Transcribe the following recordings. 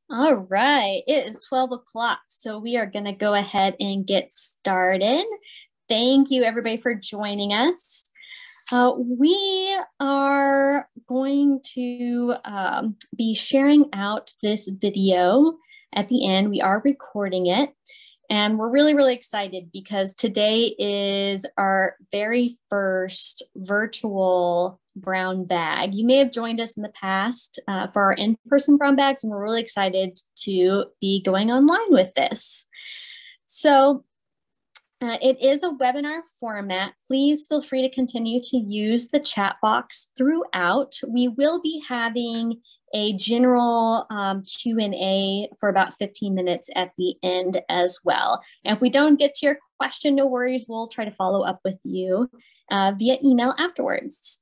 All right, it is 12 o'clock, so we are going to go ahead and get started. Thank you, everybody, for joining us. We are going to be sharing out this video at the end. We are recording it, and we're really, really excited because today is our very first virtual brown bag. You may have joined us in the past for our in-person brown bags, and we're really excited to be going online with this. So it is a webinar format. Please feel free to continue to use the chat box throughout. We will be having a general Q&A for about 15 minutes at the end as well. And if we don't get to your question, no worries. We'll try to follow up with you via email afterwards.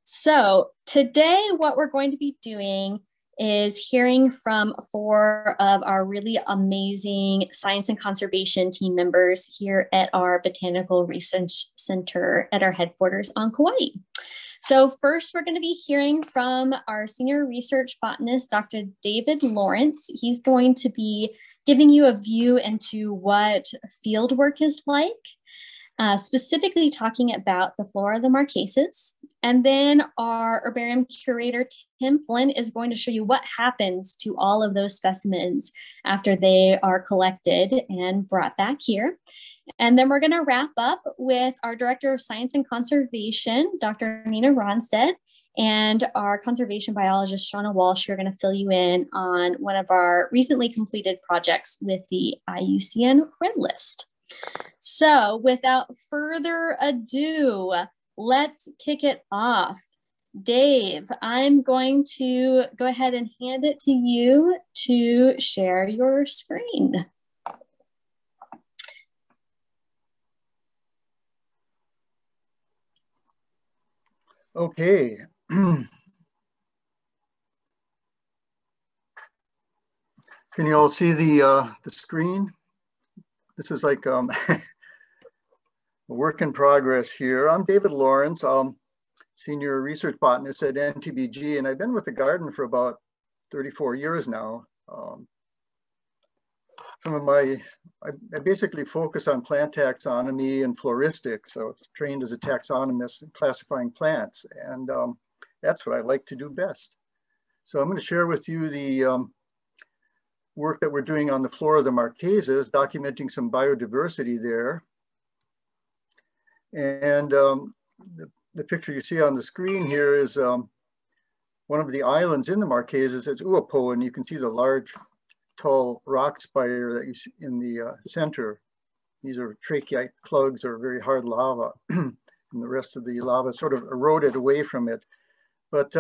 So today, what we're going to be doing is hearing from 4 of our really amazing science and conservation team members here at our Botanical Research Center at our headquarters on Kauai. So first, we're going to be hearing from our senior research botanist, Dr. David Lawrence. He's going to be giving you a view into what field work is like. Specifically talking about the flora of the Marquesas. And then our herbarium curator, Tim Flynn, is going to show you what happens to all of those specimens after they are collected and brought back here. And then we're going to wrap up with our Director of Science and Conservation, Dr. Nina Ronstedt, and our conservation biologist, Shauna Walsh, who are going to fill you in on one of our recently completed projects with the IUCN Red List. So without further ado, let's kick it off. Dave, I'm going to go ahead and hand it to you to share your screen. Okay. Can you all see the screen? This is like a work in progress here. I'm David Lawrence, senior research botanist at NTBG, and I've been with the garden for about 34 years now. I basically focus on plant taxonomy and floristics. So I was trained as a taxonomist in classifying plants, and that's what I like to do best. So I'm going to share with you the work that we're doing on the Flora of the Marquesas, documenting some biodiversity there. And the picture you see on the screen here is one of the islands in the Marquesas. It's Uapo, and you can see the large, tall rock spire that you see in the center. These are trachyte plugs or very hard lava, and the rest of the lava sort of eroded away from it. But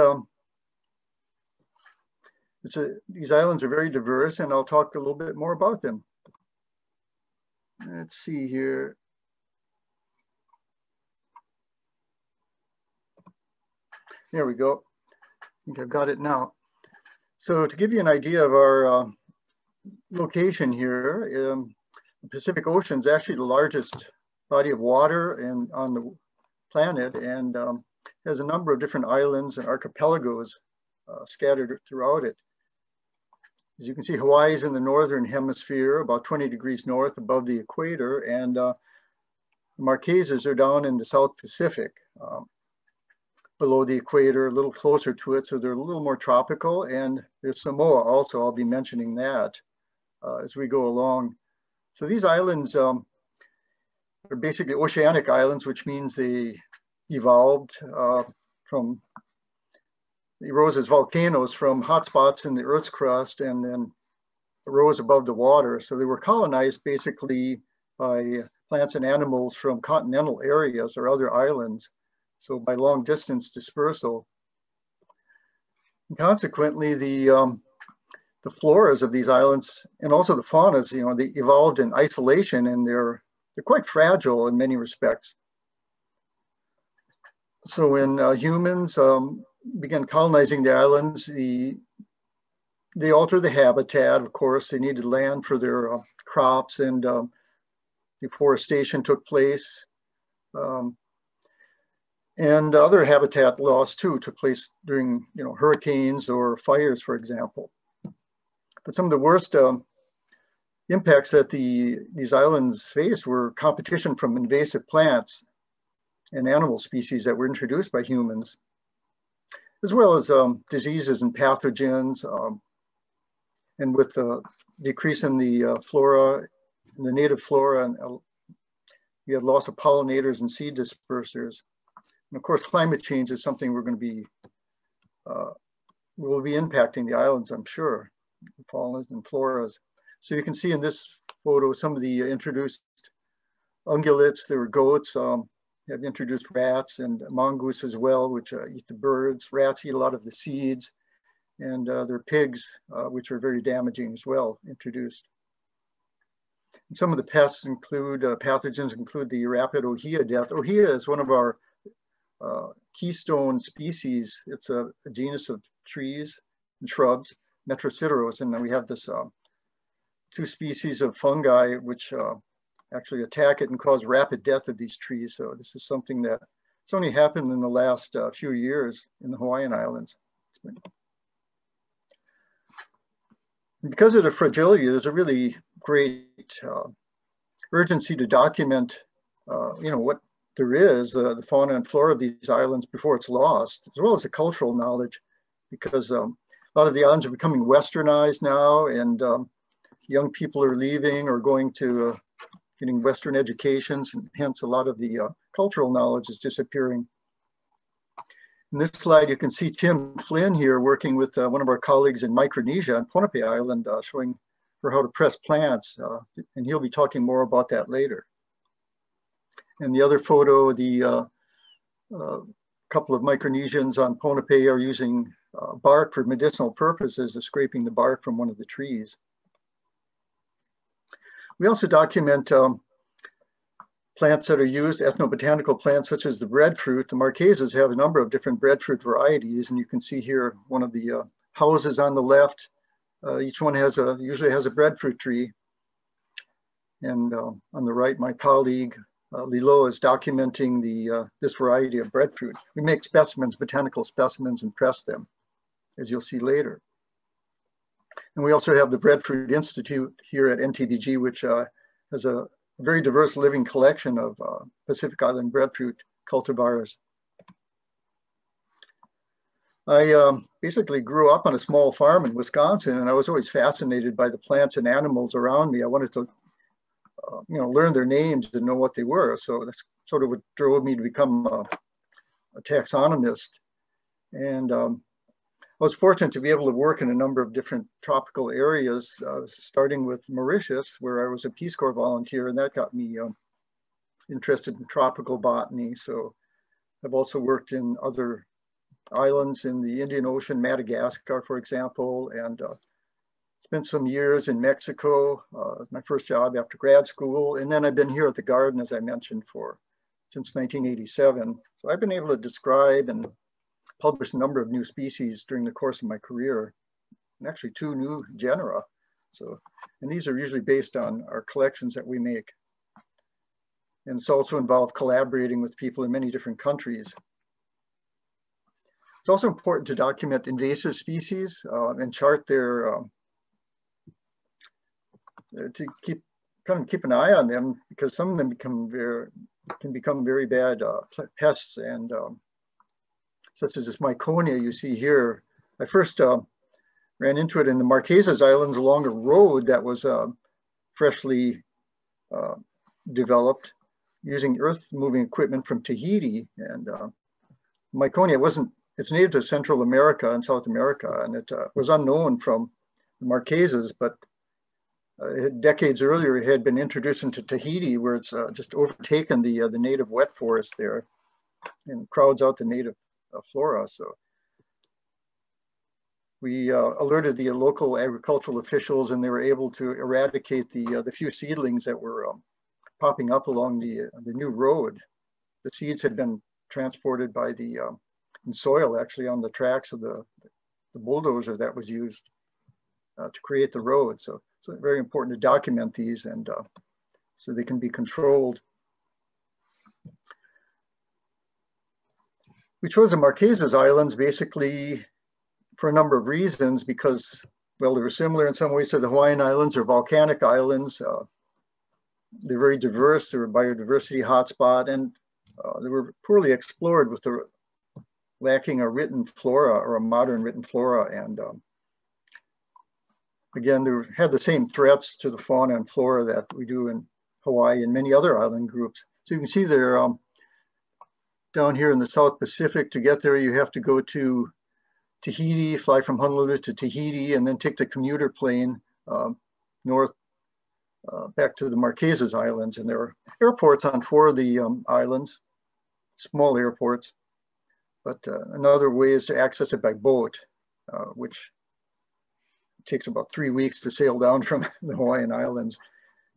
these islands are very diverse, and I'll talk a little bit more about them. Let's see here. There we go. I think I've got it now. So to give you an idea of our location here, the Pacific Ocean is actually the largest body of water on the planet, and has a number of different islands and archipelagos scattered throughout it. As you can see, Hawaii is in the northern hemisphere, about 20 degrees north above the equator, and the Marquesas are down in the South Pacific, below the equator, a little closer to it, so they're a little more tropical. And there's Samoa also, I'll be mentioning that as we go along. So these islands are basically oceanic islands, which means they evolved they rose as volcanoes from hot spots in the Earth's crust and then rose above the water. So they were colonized basically by plants and animals from continental areas or other islands. So by long distance dispersal. And consequently, the floras of these islands and also the faunas, they evolved in isolation, and they're quite fragile in many respects. So when humans began colonizing the islands, they altered the habitat. Of course, they needed land for their crops, and deforestation took place. And other habitat loss too took place during hurricanes or fires, for example. But some of the worst impacts that these islands face were competition from invasive plants and animal species that were introduced by humans, as well as diseases and pathogens. And with the decrease in the flora, in the native flora, and we had loss of pollinators and seed dispersers. And of course, climate change is something we're going to be, will be impacting the islands, I'm sure, faunas and floras. So you can see in this photo some of the introduced ungulates. There were goats, have introduced rats and mongoose as well, which eat the birds. Rats eat a lot of the seeds, and there are pigs, which are very damaging as well, introduced. And some of the pests include, pathogens include the rapid ohia death. Ohia is one of our keystone species. It's a genus of trees and shrubs, Metrosideros, and then we have this 2 species of fungi which actually attack it and cause rapid death of these trees. So this is something that it's only happened in the last few years in the Hawaiian Islands. And because of the fragility, there's a really great urgency to document, what there is, the fauna and flora of these islands before it's lost, as well as the cultural knowledge, because a lot of the islands are becoming westernized now, and young people are leaving or going to getting Western educations, and hence a lot of the cultural knowledge is disappearing. In this slide, you can see Tim Flynn here working with one of our colleagues in Micronesia on Ponape Island, showing her how to press plants, and he'll be talking more about that later. And the other photo, the couple of Micronesians on Ponape are using bark for medicinal purposes of scraping the bark from one of the trees. We also document plants that are used, ethnobotanical plants such as the breadfruit. The Marquesas have a number of different breadfruit varieties, and you can see here one of the houses on the left. Each one usually has a breadfruit tree. And on the right, my colleague Lilo is documenting this variety of breadfruit. We make specimens, botanical specimens, and press them, as you'll see later. And we also have the Breadfruit Institute here at NTBG, which has a very diverse living collection of Pacific Island breadfruit cultivars. I basically grew up on a small farm in Wisconsin, and I was always fascinated by the plants and animals around me. I wanted to, learn their names and know what they were. So that's sort of what drove me to become a taxonomist. And I was fortunate to be able to work in a number of different tropical areas, starting with Mauritius, where I was a Peace Corps volunteer, and that got me interested in tropical botany. So I've also worked in other islands in the Indian Ocean, Madagascar, for example, and spent some years in Mexico. It was my first job after grad school. And then I've been here at the garden, as I mentioned, since 1987. So I've been able to describe and published a number of new species during the course of my career, and actually 2 new genera. So, and these are usually based on our collections that we make. And it's also involved collaborating with people in many different countries. It's also important to document invasive species and chart their, to keep an eye on them, because some of them can become very bad pests, and such as this Myconia you see here. I first ran into it in the Marquesas Islands along a road that was freshly developed using earth-moving equipment from Tahiti. And Myconia it's native to Central America and South America, and it was unknown from the Marquesas, but decades earlier it had been introduced into Tahiti, where it's just overtaken the native wet forest there and crowds out the native flora. So we alerted the local agricultural officials, and they were able to eradicate the few seedlings that were popping up along the new road. The seeds had been transported by in soil, actually, on the tracks of the bulldozer that was used to create the road. So it's very important to document these, and so they can be controlled. We chose the Marquesas Islands basically for a number of reasons, because well, they were similar in some ways to the Hawaiian Islands or volcanic islands. They're very diverse. They're a biodiversity hotspot, and they were poorly explored with the lacking a written flora or a modern written flora. And again, they had the same threats to the fauna and flora that we do in Hawaii and many other island groups. So you can see they're down here in the South Pacific. To get there, you have to go to Tahiti, fly from Honolulu to Tahiti, and then take the commuter plane north back to the Marquesas Islands. And there are airports on 4 of the islands, small airports. But another way is to access it by boat, which takes about 3 weeks to sail down from the Hawaiian Islands.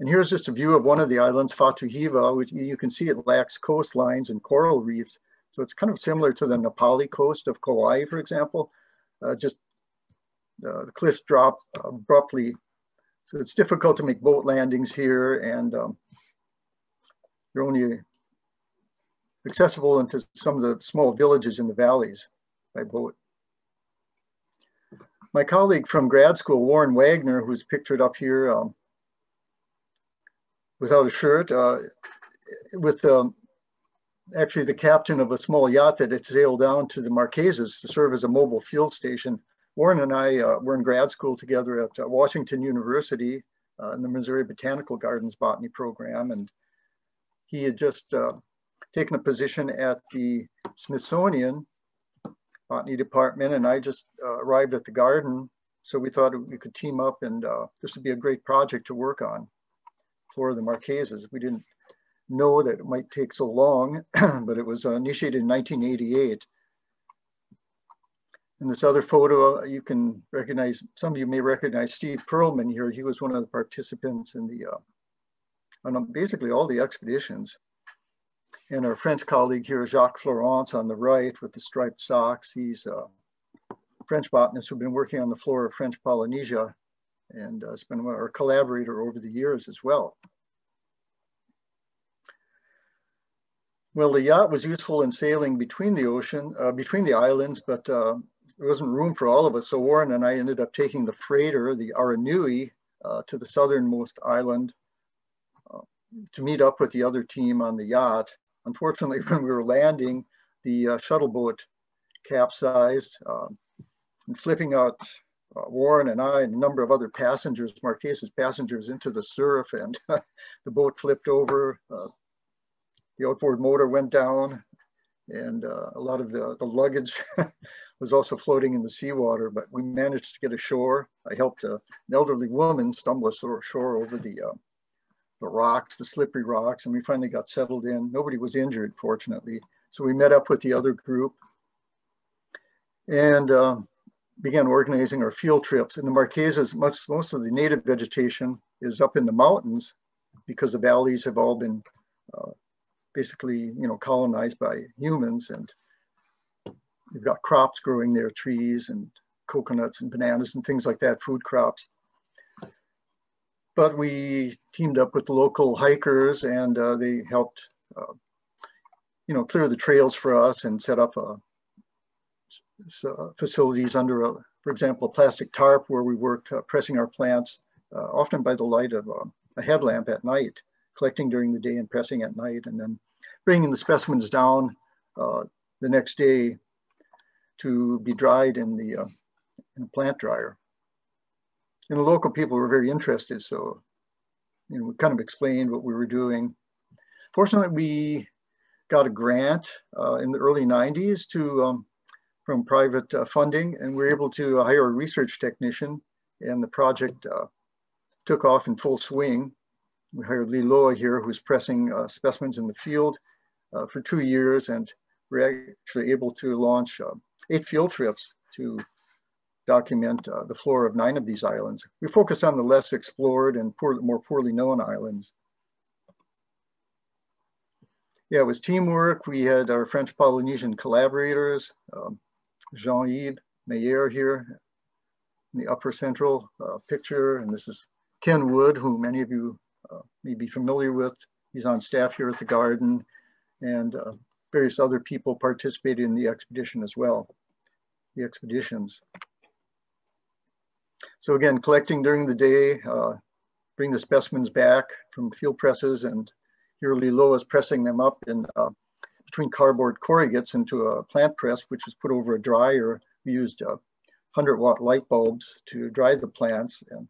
And here's just a view of one of the islands, Fatuhiva, which you can see it lacks coastlines and coral reefs. So it's kind of similar to the Nepali coast of Kauai, for example. The cliffs drop abruptly. So it's difficult to make boat landings here, and they're only accessible into some of the small villages in the valleys by boat. My colleague from grad school, Warren Wagner, who's pictured up here without a shirt, with actually the captain of a small yacht that had sailed down to the Marquesas to serve as a mobile field station. Warren and I were in grad school together at Washington University in the Missouri Botanical Gardens botany program, and he had just taken a position at the Smithsonian botany department, and I just arrived at the garden. So we thought we could team up, and this would be a great project to work on, Flora of the Marquesas. We didn't know that it might take so long, but it was initiated in 1988. In this other photo, you can recognize, some of you may recognize Steve Perlman here. He was one of the participants in the, on basically all the expeditions. And our French colleague here, Jacques Florence on the right with the striped socks. He's a French botanist who's been working on the flora of French Polynesia, and has been our collaborator over the years as well. Well, the yacht was useful in sailing between the islands, but there wasn't room for all of us. So Warren and I ended up taking the freighter, the Aranui, to the southernmost island to meet up with the other team on the yacht. Unfortunately, when we were landing, the shuttle boat capsized, and flipping out Warren and I and a number of other passengers, Marquesas passengers, into the surf, and the boat flipped over. The outboard motor went down, and a lot of the luggage was also floating in the seawater, but we managed to get ashore. I helped an elderly woman stumble ashore over the rocks, the slippery rocks, and we finally got settled in. Nobody was injured, fortunately. So we met up with the other group and began organizing our field trips. In the Marquesas, most of the native vegetation is up in the mountains because the valleys have all been basically, colonized by humans, and you've got crops growing there, trees and coconuts and bananas and things like that, food crops. But we teamed up with the local hikers, and they helped, clear the trails for us and set up facilities under, for example, a plastic tarp where we worked pressing our plants, often by the light of a headlamp at night, collecting during the day and pressing at night, and then bringing the specimens down the next day to be dried in a plant dryer. And the local people were very interested, so we kind of explained what we were doing. Fortunately, we got a grant in the early 90s from private funding, and we were able to hire a research technician, and the project took off in full swing. We hired Liloa here, who's pressing specimens in the field for 2 years, and we're actually able to launch 8 field trips to document the flora of 9 of these islands. We focus on the less explored and more poorly known islands. Yeah, it was teamwork. We had our French Polynesian collaborators, Jean-Yves Meyer here in the upper central picture, and this is Ken Wood, who many of you may be familiar with. He's on staff here at the garden, and various other people participated in the expedition as well, the expeditions. So again, collecting during the day, bring the specimens back from field presses, and here Lilo is pressing them up in between cardboard corrugates into a plant press, which was put over a dryer. We used 100-watt light bulbs to dry the plants. And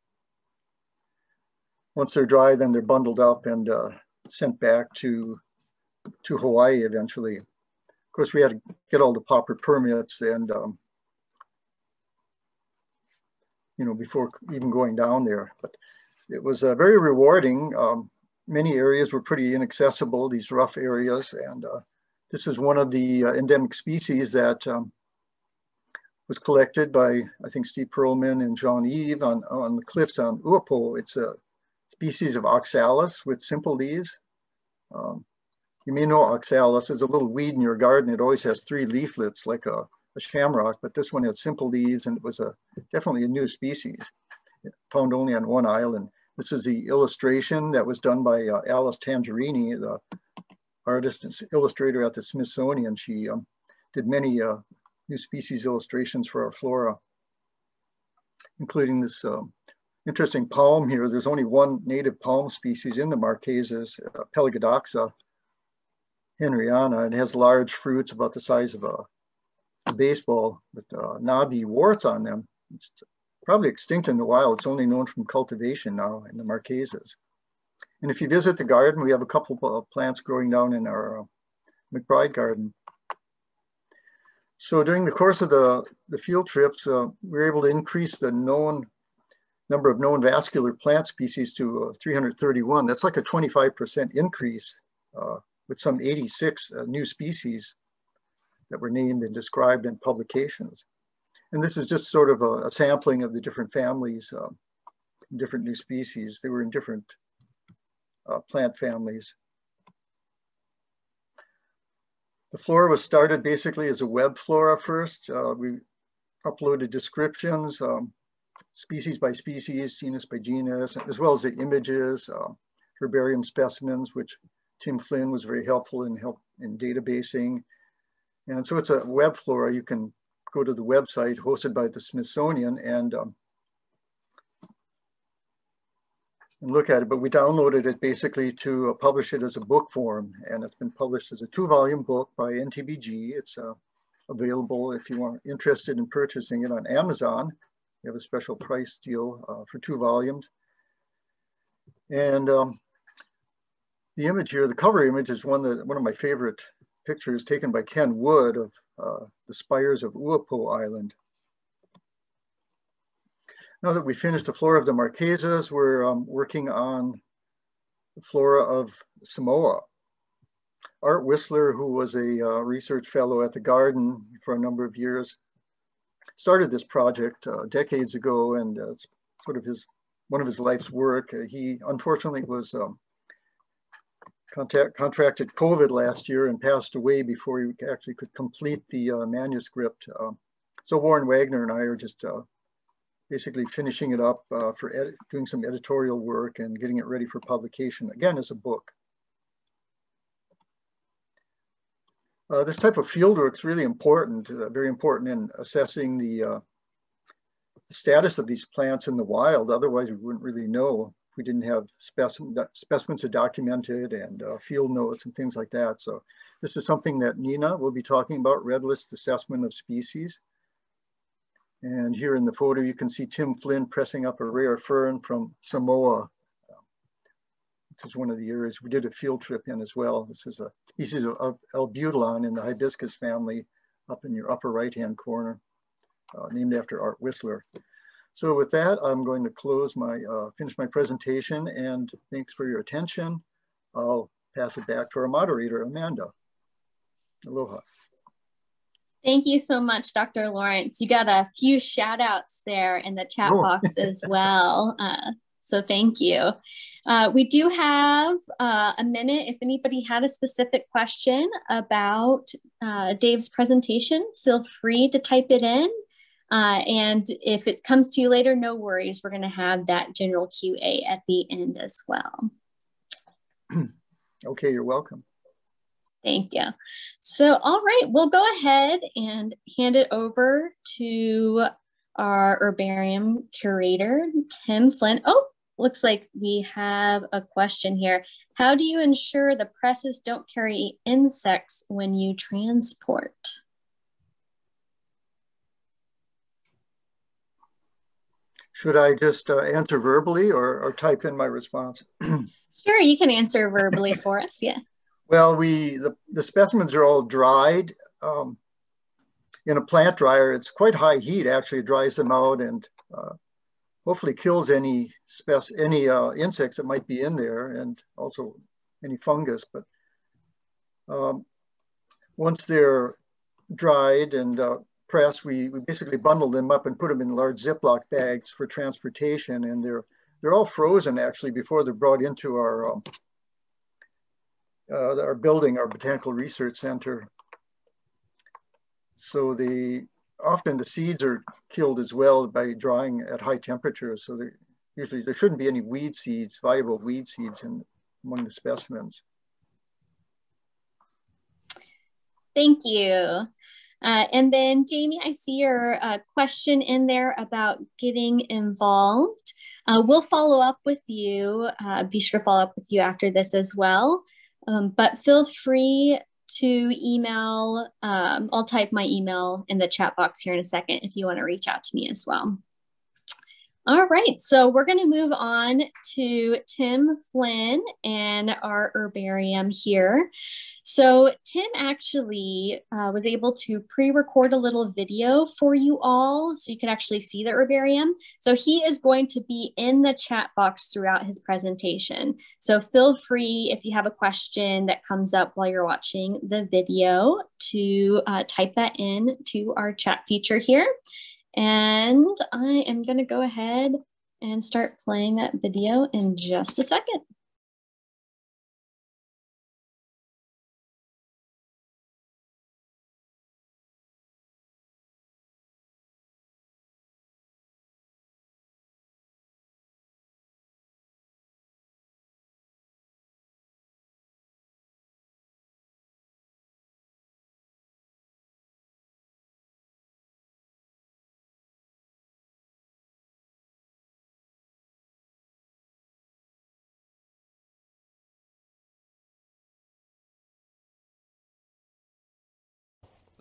once they're dry, then they're bundled up and sent back to Hawaii eventually. Of course, we had to get all the proper permits and you know, before even going down there. But it was very rewarding. Many areas were pretty inaccessible, these rough areas, and this is one of the endemic species that was collected by, I think, Steve Perlman and Jean-Yves on the cliffs on Uapo. It's a species of oxalis with simple leaves. You may know oxalis is a little weed in your garden. It always has 3 leaflets like a shamrock, but this one had simple leaves, and it was definitely a new species found only on one island. This is the illustration that was done by Alice Tangerini, the artist and illustrator at the Smithsonian. She did many new species illustrations for our flora, including this interesting palm here. There's only one native palm species in the Marquesas, Pelagiodoxa henryana. It has large fruits about the size of a baseball with knobby warts on them. It's probably extinct in the wild. It's only known from cultivation now in the Marquesas. And if you visit the garden, we have a couple of plants growing down in our McBride garden. So during the course of the field trips, we were able to increase the number of known vascular plant species to 331. That's like a 25% increase with some 86 new species that were named and described in publications. And this is just sort of a sampling of the different families, different new species. They were in different plant families. The flora was started basically as a web flora first. We uploaded descriptions, species by species, genus by genus, as well as the images, herbarium specimens, which Tim Flynn was very helpful in databasing. And so it's a web flora. You can go to the website hosted by the Smithsonian and look at it, but we downloaded it basically to publish it as a book form, and it's been published as a 2-volume book by NTBG. It's available if you are interested in purchasing it on Amazon. We have a special price deal for 2 volumes. And the image here, the cover image, is one of my favorite pictures taken by Ken Wood of the spires of Uapo Island. Now that we finished the flora of the Marquesas, we're working on the flora of Samoa. Art Whistler, who was a research fellow at the garden for a number of years, started this project decades ago, and it's sort of one of his life's work. He unfortunately was contracted COVID last year and passed away before he actually could complete the manuscript. So Warren Wagner and I are just basically finishing it up for doing some editorial work and getting it ready for publication, again, as a book. This type of field work is really important, very important in assessing the status of these plants in the wild. Otherwise, we wouldn't really know if we didn't have specimens are documented and field notes and things like that. So this is something that Nina will be talking about, red list assessment of species. And here in the photo, you can see Tim Flynn pressing up a rare fern from Samoa, which is one of the areas we did a field trip in as well. This is a species of albutilon in the hibiscus family up in your upper right-hand corner, named after Art Whistler. So with that, I'm going to close finish my presentation, and thanks for your attention. I'll pass it back to our moderator, Amanda. Aloha. Thank you so much, Dr. Lawrence. You got a few shout outs there in the chat box as well. So thank you. We do have a minute. If anybody had a specific question about Dave's presentation, feel free to type it in. And if it comes to you later, no worries. We're going to have that general QA at the end as well. Okay, you're welcome. Thank you. So, all right, we'll go ahead and hand it over to our herbarium curator, Tim Flynn. Oh, looks like we have a question here. How do you ensure the presses don't carry insects when you transport? Should I just answer verbally or type in my response? Sure, you can answer verbally for us, yeah. Well, the specimens are all dried in a plant dryer. It's quite high heat, actually. It dries them out and hopefully kills any insects that might be in there, and also any fungus. But once they're dried and pressed, we basically bundle them up and put them in large Ziploc bags for transportation, and they're all frozen actually before they're brought into our building, our Botanical Research Center. So often the seeds are killed as well by drying at high temperatures. So usually there shouldn't be any weed seeds, viable weed seeds among the specimens. Thank you. And then Jamie, I see your question in there about getting involved. We'll follow up with you. Be sure to follow up with you after this as well. But feel free to email. I'll type my email in the chat box here in a second if you want to reach out to me as well. All right, so we're going to move on to Tim Flynn and our herbarium here. So Tim actually was able to pre-record a little video for you all so you could actually see the herbarium. So he is going to be in the chat box throughout his presentation. So feel free, if you have a question that comes up while you're watching the video, to type that in to our chat feature here. And I am going to go ahead and start playing that video in just a second.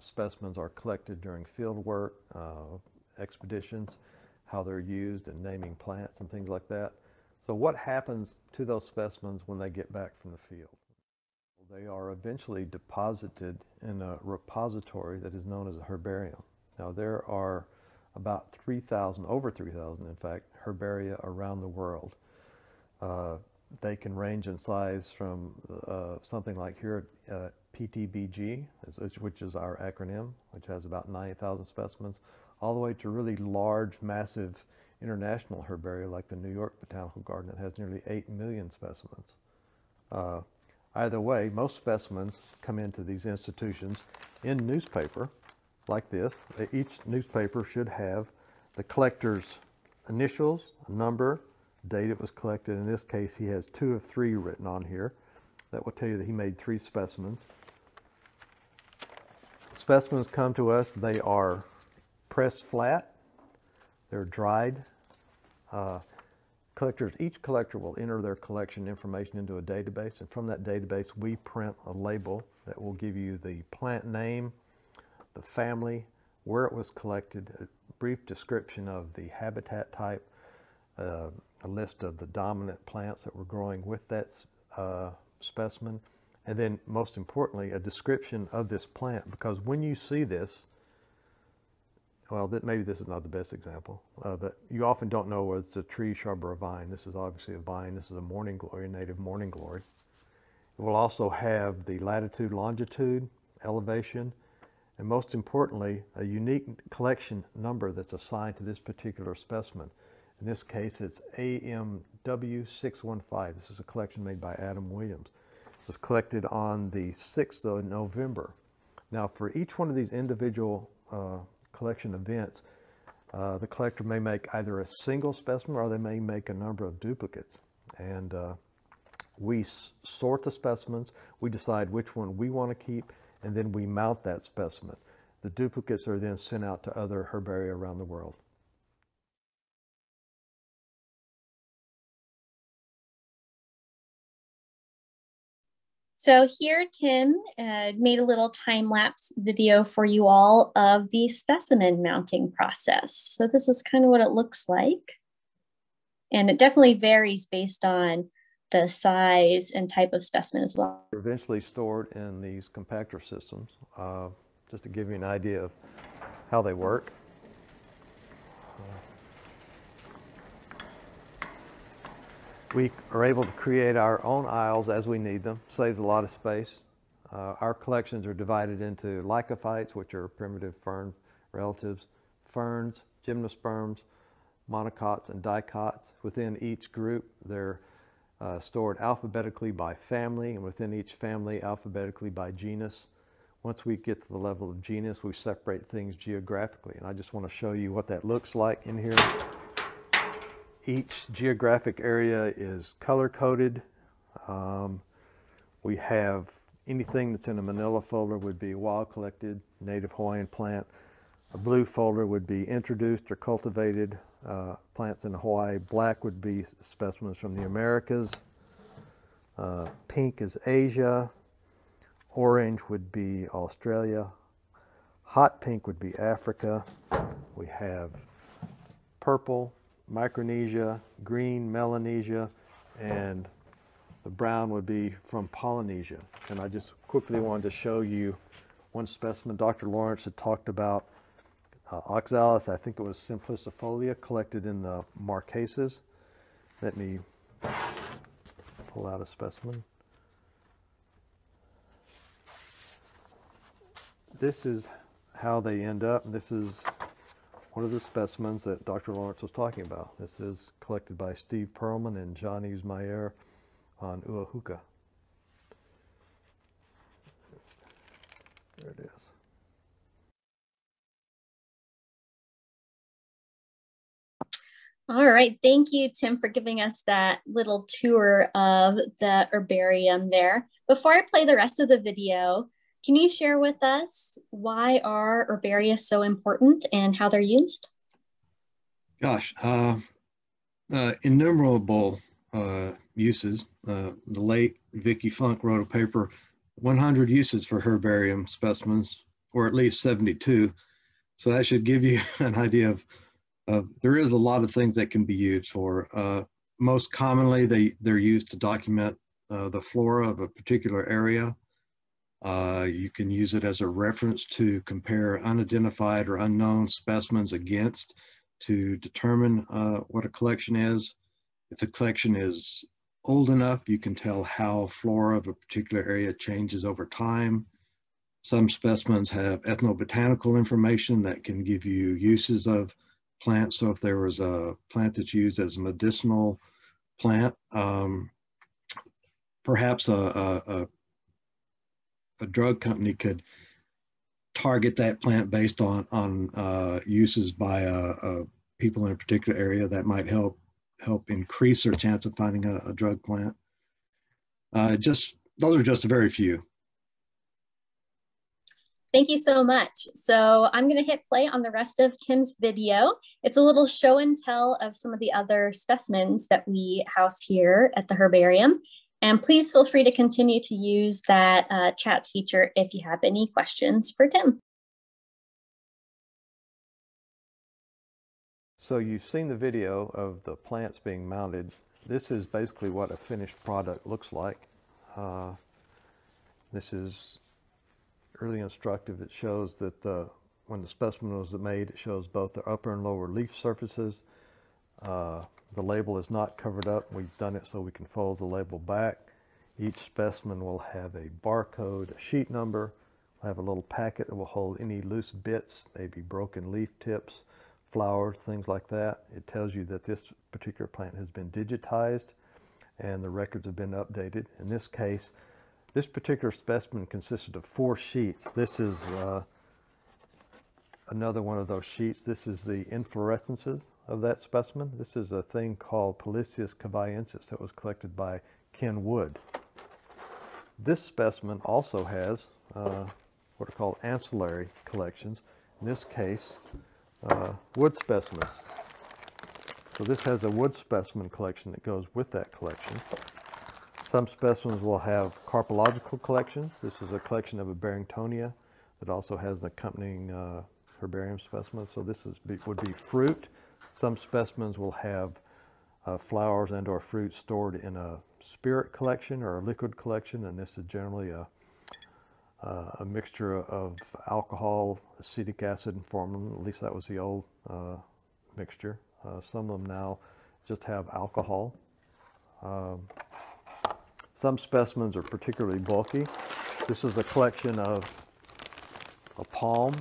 Specimens are collected during field work, expeditions, how they're used in naming plants and things like that. So what happens to those specimens when they get back from the field? They are eventually deposited in a repository that is known as a herbarium. Now there are about 3,000, over 3,000 in fact, herbaria around the world. They can range in size from something like here at NTBG, which is our acronym, which has about 90,000 specimens, all the way to really large, massive international herbaria like the New York Botanical Garden that has nearly 8 million specimens. Either way, most specimens come into these institutions in newspaper like this. Each newspaper should have the collector's initials, number, date it was collected. In this case, he has 2 of 3 written on here. That will tell you that he made 3 specimens. Specimens come to us, they are pressed flat, they're dried. Each collector will enter their collection information into a database, and from that database we print a label that will give you the plant name, the family, where it was collected, a brief description of the habitat type, a list of the dominant plants that were growing with that specimen, and then most importantly a description of this plant, because when you see this, well, maybe this is not the best example, but you often don't know whether it's a tree, shrub, or a vine. This is obviously a vine. This is a morning glory, a native morning glory. It will also have the latitude, longitude, elevation, and most importantly a unique collection number that's assigned to this particular specimen. In this case, it's AMW615. This is a collection made by Adam Williams. It was collected on the 6th of November. Now, for each one of these individual collection events, the collector may make either a single specimen or they may make a number of duplicates. And we sort the specimens, we decide which one we want to keep, and then we mount that specimen. The duplicates are then sent out to other herbaria around the world. So here, Tim made a little time-lapse video for you all of the specimen mounting process. So this is kind of what it looks like. And it definitely varies based on the size and type of specimen as well. They're eventually stored in these compactor systems, just to give you an idea of how they work. We are able to create our own aisles as we need them, saves a lot of space. Our collections are divided into lycophytes, which are primitive fern relatives, ferns, gymnosperms, monocots, and dicots. Within each group, they're stored alphabetically by family, and within each family, alphabetically by genus. Once we get to the level of genus, we separate things geographically, and I just want to show you what that looks like in here. Each geographic area is color-coded. We have anything that's in a manila folder would be wild collected native Hawaiian plant. A blue folder would be introduced or cultivated plants in Hawaii. Black would be specimens from the Americas. Pink is Asia. Orange would be Australia. Hot pink would be Africa. We have purple, Micronesia, green, Melanesia, and the brown would be from Polynesia. And I just quickly wanted to show you one specimen. Dr. Lawrence had talked about oxalis, I think it was simplicifolia, collected in the Marquesas. Let me pull out a specimen. This is how they end up. This is one of the specimens that Dr. Lawrence was talking about. This is collected by Steve Perlman and John Mayer on Uahuka. There it is. All right, thank you, Tim, for giving us that little tour of the herbarium there. Before I play the rest of the video, can you share with us why are herbaria so important and how they're used? Gosh, innumerable uses. The late Vicky Funk wrote a paper, 100 uses for herbarium specimens, or at least 72. So that should give you an idea of there is a lot of things that can be used for. Most commonly, they're used to document the flora of a particular area. You can use it as a reference to compare unidentified or unknown specimens against to determine what a collection is. If the collection is old enough, you can tell how flora of a particular area changes over time. Some specimens have ethnobotanical information that can give you uses of plants. So if there was a plant that's used as a medicinal plant, perhaps a drug company could target that plant based on uses by people in a particular area that might help increase their chance of finding a drug plant. Those are just a very few. Thank you so much. So I'm going to hit play on the rest of Tim's video. It's a little show and tell of some of the other specimens that we house here at the herbarium. And please feel free to continue to use that chat feature if you have any questions for Tim. So you've seen the video of the plants being mounted. This is basically what a finished product looks like. This is really instructive. It shows that when the specimen was made, it shows both the upper and lower leaf surfaces. The label is not covered up. We've done it so we can fold the label back. Each specimen will have a barcode, a sheet number. We'll have a little packet that will hold any loose bits, maybe broken leaf tips, flowers, things like that. It tells you that this particular plant has been digitized and the records have been updated. In this case, this particular specimen consisted of 4 sheets. This is another one of those sheets. This is the inflorescences of that specimen. This is a thing called Polycius cavaiensis that was collected by Ken Wood. This specimen also has what are called ancillary collections. In this case, wood specimens. So this has a wood specimen collection that goes with that collection. Some specimens will have carpological collections. This is a collection of a Barringtonia that also has accompanying herbarium specimens. So this would be fruit. Some specimens will have flowers and or fruit stored in a spirit collection or a liquid collection, and this is generally a mixture of alcohol, acetic acid, and formalin. At least that was the old mixture. Some of them now just have alcohol. Some specimens are particularly bulky. This is a collection of a palm,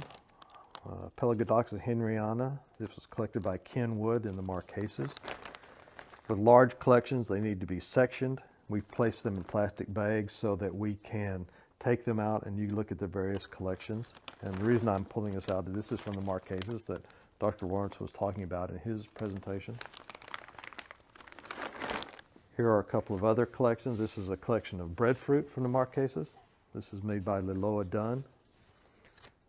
Pelagodoxa henriana. This was collected by Ken Wood in the Marquesas. For large collections, they need to be sectioned. We place them in plastic bags so that we can take them out and you look at the various collections. And the reason I'm pulling this out is this is from the Marquesas that Dr. Lawrence was talking about in his presentation. Here are a couple of other collections. This is a collection of breadfruit from the Marquesas. This is made by Liloa Dunn.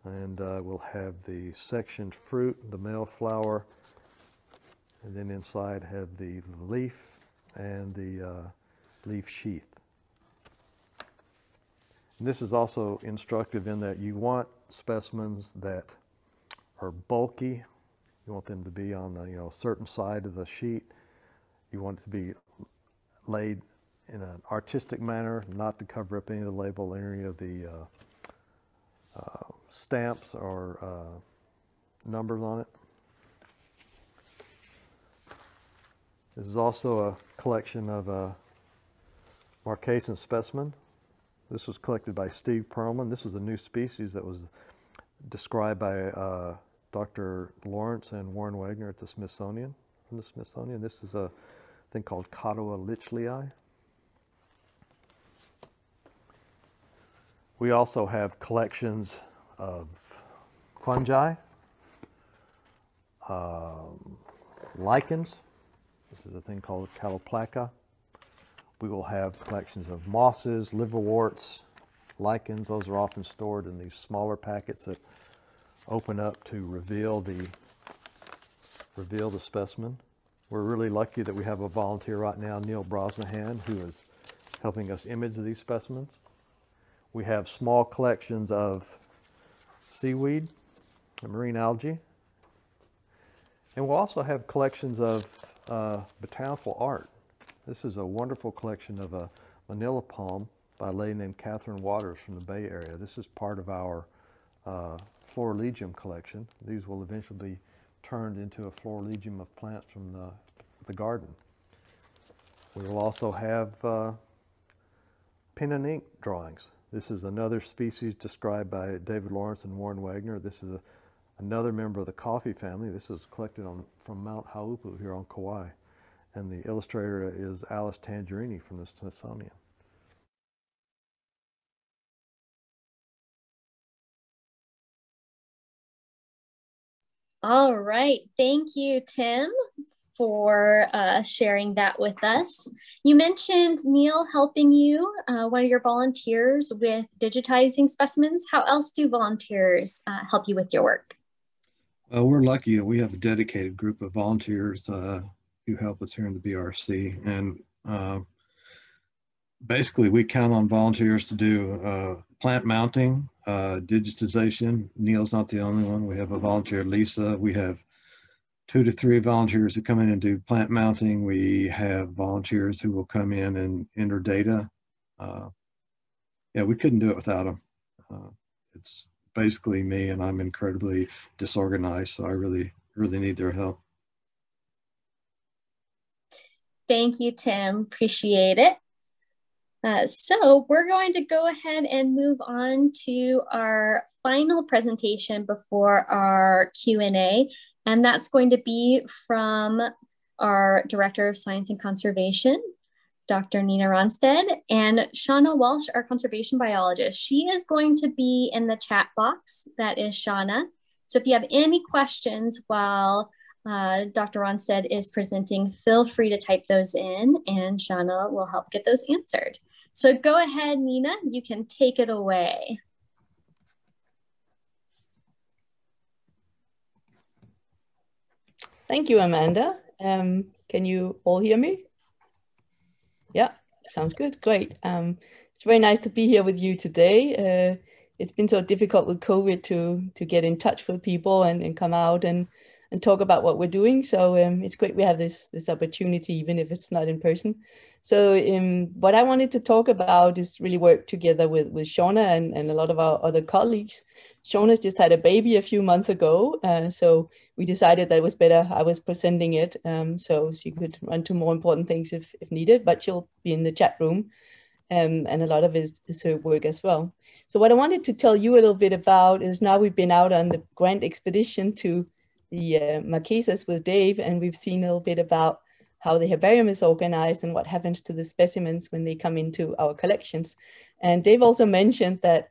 And we'll have the sectioned fruit, the male flower, and then inside have the leaf and the leaf sheath. And this is also instructive in that you want specimens that are bulky. You want them to be on the certain side of the sheet. You want it to be laid in an artistic manner, not to cover up any of the label, any of the stamps or numbers on it. This is also a collection of a Marquesan specimen. This was collected by Steve Perlman. This is a new species that was described by Dr. Lawrence and Warren Wagner at the Smithsonian. From the Smithsonian, this is a thing called Cottoa lichlii. We also have collections of fungi, lichens. This is a thing called Caloplaca. We will have collections of mosses, liverworts, lichens. Those are often stored in these smaller packets that open up to reveal the specimen. We're really lucky that we have a volunteer right now, Neil Brosnahan, who is helping us image these specimens. We have small collections of seaweed and marine algae. And we'll also have collections of botanical art. This is a wonderful collection of a manila palm by a lady named Catherine Waters from the Bay Area. This is part of our florilegium collection. These will eventually be turned into a florilegium of plants from the garden. We will also have pen and ink drawings. This is another species described by David Lawrence and Warren Wagner. This is another member of the coffee family. This is collected from Mount Haupu here on Kauai. And the illustrator is Alice Tangerini from the Smithsonian. All right, thank you, Tim, for sharing that with us. You mentioned Neil helping you, one of your volunteers, with digitizing specimens. How else do volunteers help you with your work? We're lucky that we have a dedicated group of volunteers who help us here in the BRC. And basically, we count on volunteers to do plant mounting, digitization. Neil's not the only one. We have a volunteer, Lisa. We have 2 to 3 volunteers that come in and do plant mounting. We have volunteers who will come in and enter data. Yeah, we couldn't do it without them. It's basically me, and I'm incredibly disorganized, so I really need their help. Thank you, Tim. Appreciate it. So we're going to go ahead and move on to our final presentation before our Q&A, and that's going to be from our Director of Science and Conservation, Dr. Nina Ronstead, and Shauna Walsh, our conservation biologist. She is going to be in the chat box. That is Shauna. So if you have any questions while Dr. Ronstead is presenting, feel free to type those in and Shauna will help get those answered. So go ahead, Nina, you can take it away. Thank you, Amanda. Can you all hear me? Yeah, Sounds good. Great. It's very nice to be here with you today. It's been so difficult with COVID to get in touch with people and come out and talk about what we're doing. So it's great we have this opportunity, even if it's not in person. So what I wanted to talk about is really work together with Shauna and a lot of our other colleagues. Shauna's just had a baby a few months ago, so we decided that it was better I was presenting it, so she could run to more important things if needed, but she'll be in the chat room, and a lot of it is her work as well. So what I wanted to tell you a little bit about is now we've been out on the grand expedition to the Marquesas with Dave, and we've seen a little bit about how the herbarium is organized and what happens to the specimens when they come into our collections. And Dave also mentioned that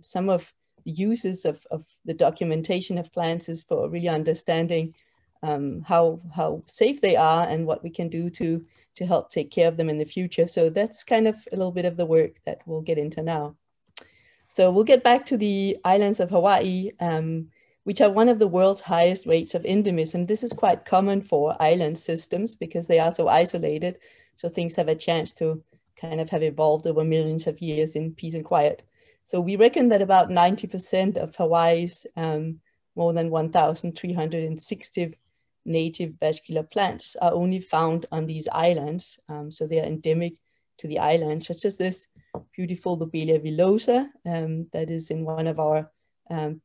some of the uses of the documentation of plants is for really understanding how safe they are and what we can do to help take care of them in the future. So that's kind of a little bit of the work that we'll get into now. So we'll get back to the islands of Hawaii, which are one of the world's highest rates of endemism. This is quite common for island systems because they are so isolated. So things have a chance to kind of have evolved over millions of years in peace and quiet. So we reckon that about 90% of Hawaii's more than 1,360 native vascular plants are only found on these islands. So they are endemic to the island, such as this beautiful Lobelia villosa that is in one of our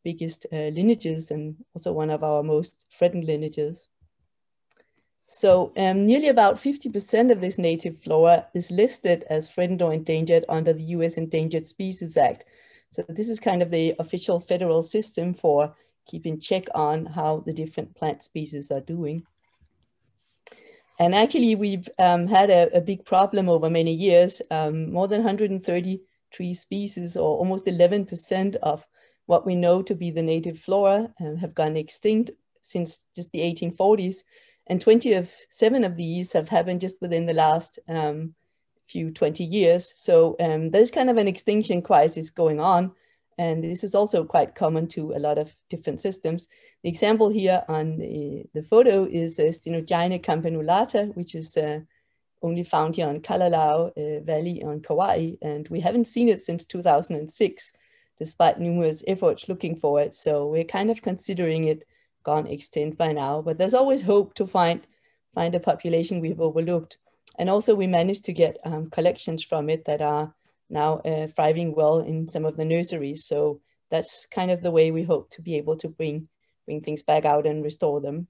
biggest lineages and also one of our most threatened lineages. So nearly about 50% of this native flora is listed as threatened or endangered under the US Endangered Species Act. So this is kind of the official federal system for keeping check on how the different plant species are doing. And actually we've had a big problem over many years. More than 133 species, or almost 11% of what we know to be the native flora have gone extinct since just the 1840s. And 27 of these have happened just within the last 20 years. So there's kind of an extinction crisis going on. And this is also quite common to a lot of different systems. The example here on the photo is Stenogyne campanulata, which is only found here on Kalalau Valley on Kauai. And we haven't seen it since 2006, despite numerous efforts looking for it. So we're kind of considering it gone extinct by now, but there's always hope to find a population we've overlooked. And also we managed to get collections from it that are now thriving well in some of the nurseries. So that's kind of the way we hope to be able to bring things back out and restore them.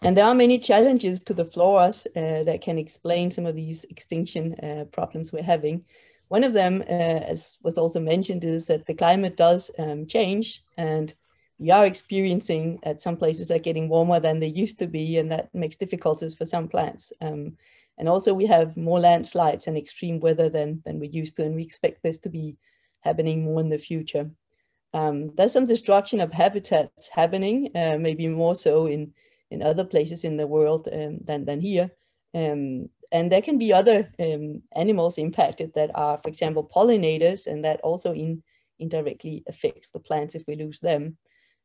And there are many challenges to the floras that can explain some of these extinction problems we're having. One of them, as was also mentioned, is that the climate does change, and we are experiencing at some places are getting warmer than they used to be, and that makes difficulties for some plants. And also we have more landslides and extreme weather than we used to, and we expect this to be happening more in the future. There's some destruction of habitats happening, maybe more so in other places in the world than here. And there can be other animals impacted that are, for example, pollinators, and that also indirectly affects the plants if we lose them.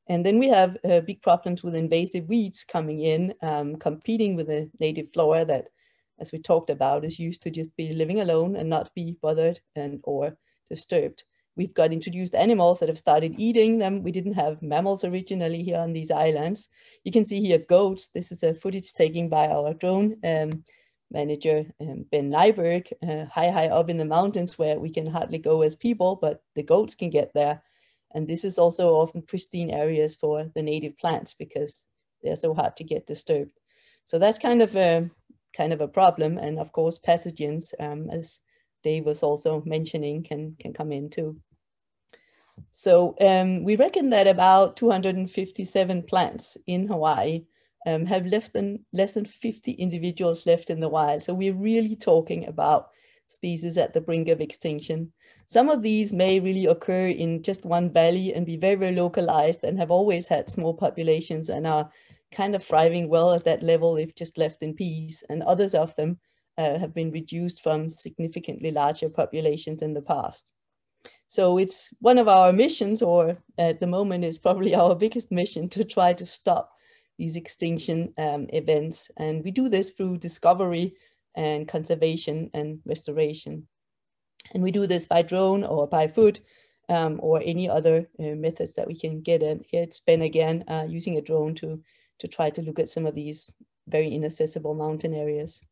And then we have big problems with invasive weeds coming in, competing with the native flora that, as we talked about, is used to just be living alone and not be bothered or disturbed. We've got introduced animals that have started eating them. We didn't have mammals originally here on these islands. You can see here goats. This is a footage taken by our drone manager, Ben Nyberg, high up in the mountains where we can hardly go as people, but the goats can get there. And this is also often pristine areas for the native plants because they're so hard to get disturbed. So that's kind of a problem. And of course, pathogens, as Dave was also mentioning, can come in too. So we reckon that about 257 plants in Hawaii have less than 50 individuals left in the wild. So we're really talking about species at the brink of extinction. Some of these may really occur in just one valley and be very, very localized and have always had small populations and are kind of thriving well at that level if just left in peace. And others of them have been reduced from significantly larger populations in the past. So it's one of our missions, or at the moment is probably our biggest mission, to try to stop these extinction events. And we do this through discovery and conservation and restoration. And we do this by drone or by foot, or any other methods that we can get in. Here it's Ben again, using a drone to try to look at some of these very inaccessible mountain areas.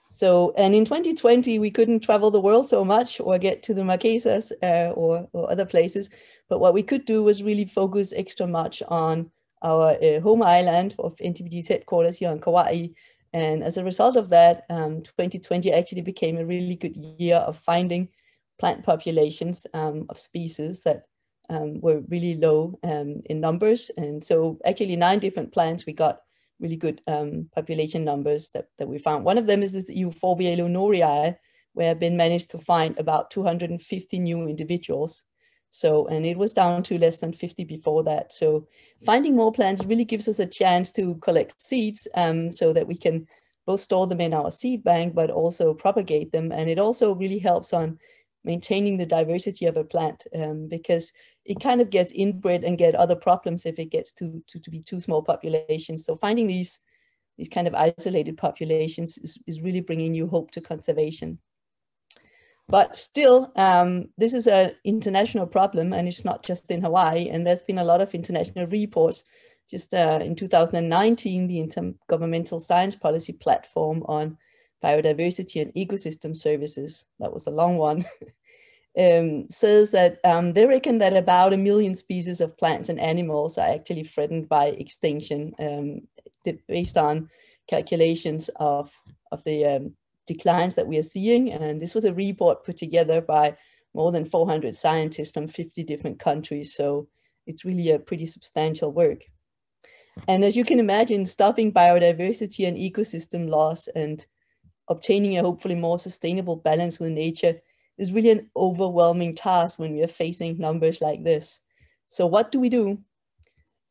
So, and in 2020, we couldn't travel the world so much or get to the Marquesas or other places, but what we could do was really focus extra much on our home island of NTBG's headquarters here on Kauai. And as a result of that, 2020 actually became a really good year of finding plant populations of species that were really low in numbers. And so actually 9 different plants, we got really good population numbers that we found. One of them is this Euphorbia eleonorii, where Ben managed to find about 250 new individuals. So, and it was down to less than 50 before that. So finding more plants really gives us a chance to collect seeds so that we can both store them in our seed bank, but also propagate them. And it also really helps on maintaining the diversity of a plant because it kind of gets inbred and get other problems if it gets to be too small populations. So finding these kind of isolated populations is really bringing new hope to conservation. But still, this is an international problem, and it's not just in Hawaii. And there's been a lot of international reports. Just in 2019, the Intergovernmental Science Policy Platform on Biodiversity and Ecosystem Services, that was a long one, says that they reckon that about 1 million species of plants and animals are actually threatened by extinction based on calculations of the declines that we are seeing. And this was a report put together by more than 400 scientists from 50 different countries. So it's really a pretty substantial work. And as you can imagine, stopping biodiversity and ecosystem loss and obtaining a hopefully more sustainable balance with nature is really an overwhelming task when we are facing numbers like this. So what do we do?